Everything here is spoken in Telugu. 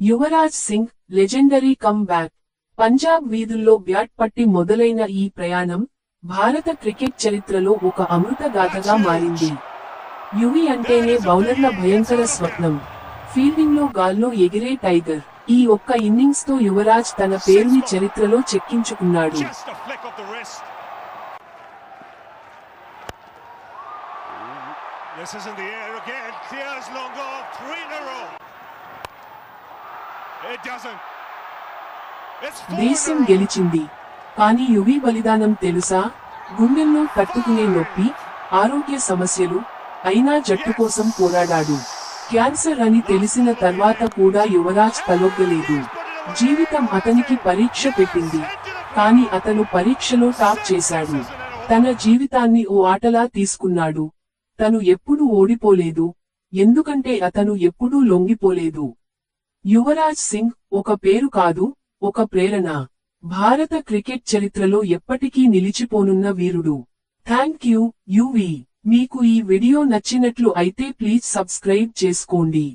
Yuvraj Singh legendary come back. Punjab వీధుల్లో బ్యాట్ పట్టి మొదలైన ఈ ప్రయాణం భారత క్రికెట్ చరిత్రలో ఒక అమృతగాథగా మారింది. యువి అంటేనే బౌలర్ల భయంకర స్వప్నం. ఫీల్డింగ్లో గాల్లో ఎగిరే టైగర్. ఈ ఒక్క ఇన్నింగ్స్ తో యువరాజ్ తన పేరుని చరిత్రలో చెక్కించుకున్నాడు. దేశం గెలిచింది, కానీ యువి బలిదానం తెలుసా? గుండెల్లో తట్టుకునే నొప్పి, ఆరోగ్య సమస్యలు, అయినా జట్టు కోసం పోరాడాడు. క్యాన్సర్ అని తెలిసిన తర్వాత కూడా యువరాజ్ తలొగ్గలేదు. జీవితం అతనికి పరీక్ష పెట్టింది, కానీ అతను పరీక్షలో టాప్ చేశాడు. తన జీవితాన్ని ఓ ఆటలా తీసుకున్నాడు. తను ఎప్పుడూ ఓడిపోలేదు, ఎందుకంటే అతను ఎప్పుడూ లొంగిపోలేదు. యువరాజ్ సింగ్ ఒక పేరు కాదు, ఒక ప్రేరణ. భారత క్రికెట్ చరిత్రలో ఎప్పటికీ నిలిచిపోనున్న వీరుడు. Thank you, Yuvi. మీకు ఈ వీడియో నచ్చినట్లు అయితే ప్లీజ్ సబ్స్క్రైబ్ చేసుకోండి.